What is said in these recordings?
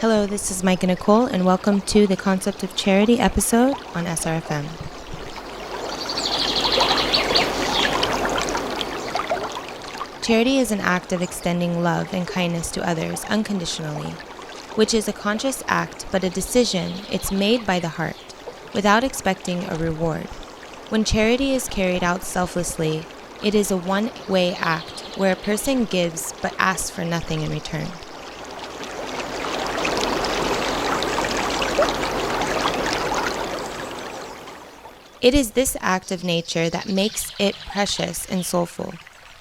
Hello, this is Micah Nicole, and welcome to the Concept of Charity episode on SRFM. Charity is an act of extending love and kindness to others unconditionally, which is a conscious act but a decision. It's made by the heart, without expecting a reward. When charity is carried out selflessly, it is a one-way act where a person gives but asks for nothing in return. It is this act of nature that makes it precious and soulful.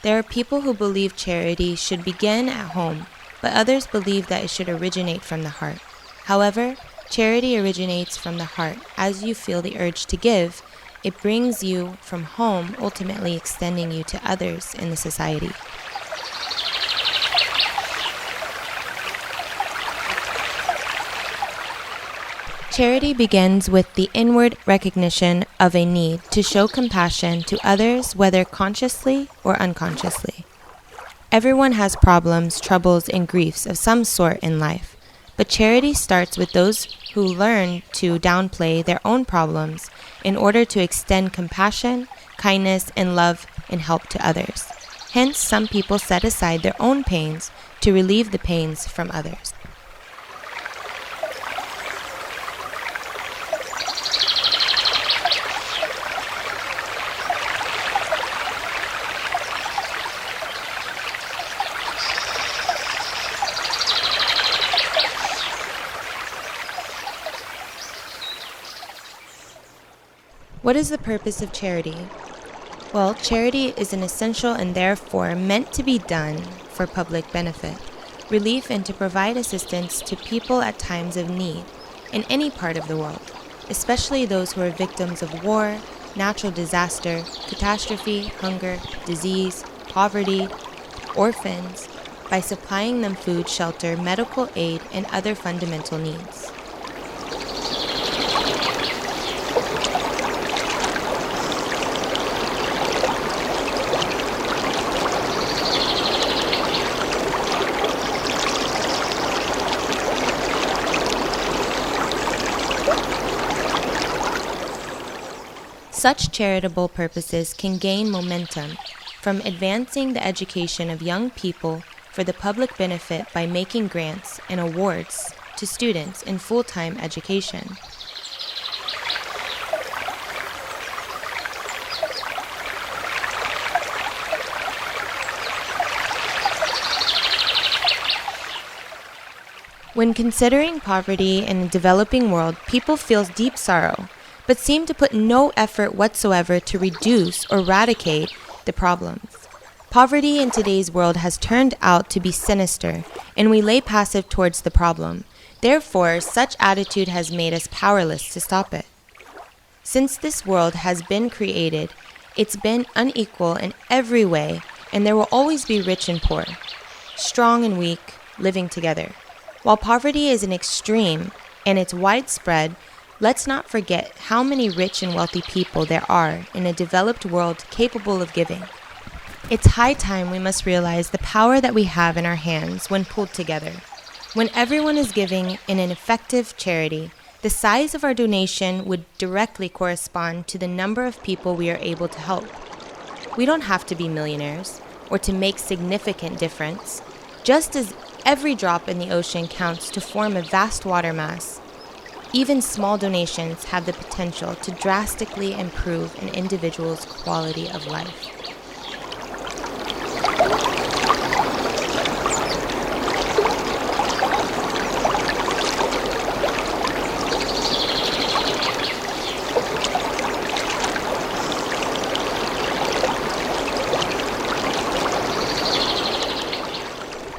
There are people who believe charity should begin at home, but others believe that it should originate from the heart. However, charity originates from the heart. As you feel the urge to give, it brings you from home, ultimately extending you to others in the society. Charity begins with the inward recognition of a need to show compassion to others, whether consciously or unconsciously. Everyone has problems, troubles, and griefs of some sort in life, but charity starts with those who learn to downplay their own problems in order to extend compassion, kindness, and love and help to others. Hence, some people set aside their own pains to relieve the pains from others. What is the purpose of charity? Well, charity is an essential and therefore meant to be done for public benefit, relief, and to provide assistance to people at times of need in any part of the world, especially those who are victims of war, natural disaster, catastrophe, hunger, disease, poverty, orphans, by supplying them food, shelter, medical aid, and other fundamental needs. Such charitable purposes can gain momentum from advancing the education of young people for the public benefit by making grants and awards to students in full-time education. When considering poverty in a developing world, people feel deep sorrow, but seem to put no effort whatsoever to reduce or eradicate the problems. Poverty in today's world has turned out to be sinister, and we lay passive towards the problem. Therefore, such attitude has made us powerless to stop it. Since this world has been created, it's been unequal in every way, and there will always be rich and poor, strong and weak, living together. While poverty is an extreme and it's widespread, let's not forget how many rich and wealthy people there are in a developed world capable of giving. It's high time we must realize the power that we have in our hands when pulled together. When everyone is giving in an effective charity, the size of our donation would directly correspond to the number of people we are able to help. We don't have to be millionaires or to make significant difference. Just as every drop in the ocean counts to form a vast water mass, even small donations have the potential to drastically improve an individual's quality of life.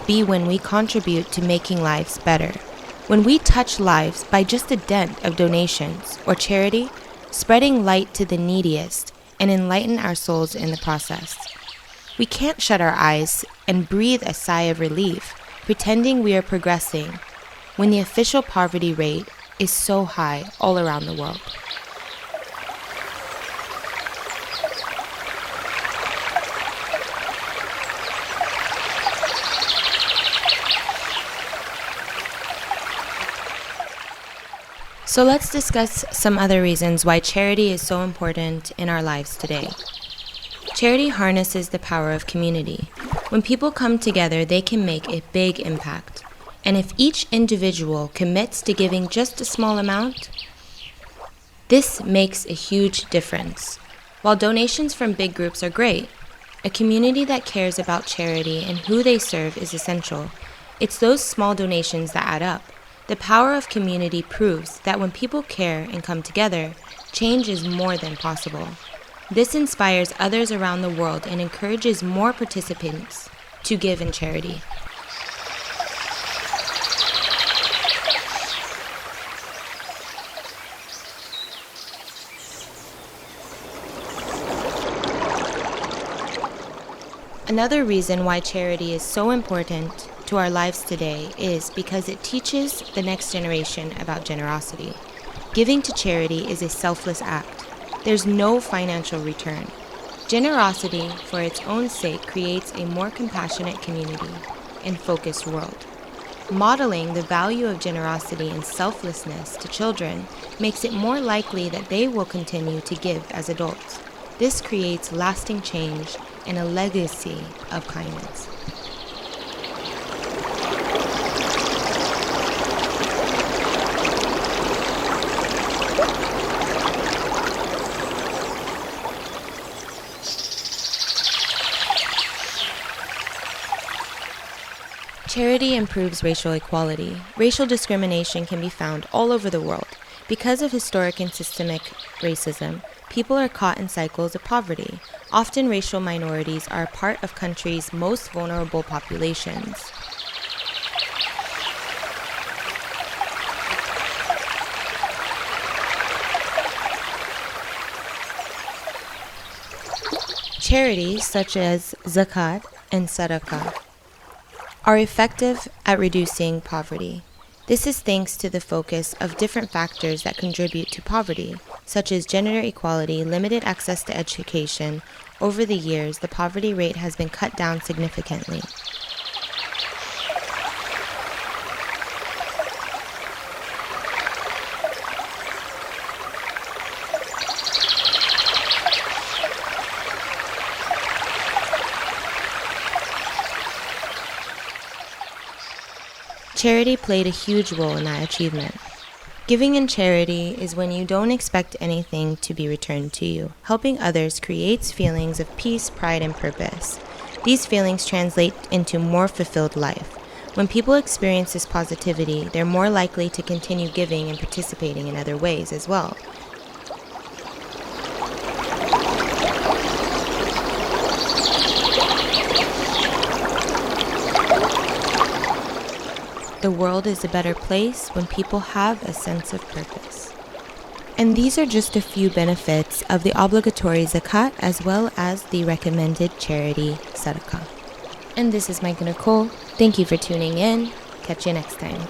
Be when we contribute to making lives better. When we touch lives by just a dent of donations or charity, spreading light to the neediest and enlighten our souls in the process. We can't shut our eyes and breathe a sigh of relief, pretending we are progressing, when the official poverty rate is so high all around the world. So let's discuss some other reasons why charity is so important in our lives today. Charity harnesses the power of community. When people come together, they can make a big impact. And if each individual commits to giving just a small amount, this makes a huge difference. While donations from big groups are great, a community that cares about charity and who they serve is essential. It's those small donations that add up. The power of community proves that when people care and come together, change is more than possible. This inspires others around the world and encourages more participants to give in charity. Another reason why charity is so important to our lives today is because it teaches the next generation about generosity. Giving to charity is a selfless act. There's no financial return. Generosity, for its own sake, creates a more compassionate community and focused world. Modeling the value of generosity and selflessness to children makes it more likely that they will continue to give as adults. This creates lasting change and a legacy of kindness. Charity improves racial equality. Racial discrimination can be found all over the world. Because of historic and systemic racism, people are caught in cycles of poverty. Often racial minorities are a part of countries' most vulnerable populations. Charities such as zakat and sadaqah are effective at reducing poverty. This is thanks to the focus of different factors that contribute to poverty, such as gender equality, limited access to education. Over the years, the poverty rate has been cut down significantly. Charity played a huge role in that achievement. Giving in charity is when you don't expect anything to be returned to you. Helping others creates feelings of peace, pride, and purpose. These feelings translate into more fulfilled life. When people experience this positivity, they're more likely to continue giving and participating in other ways as well. The world is a better place when people have a sense of purpose. And these are just a few benefits of the obligatory zakat as well as the recommended charity sadaqah. And this is Micah Nicole. Thank you for tuning in. Catch you next time.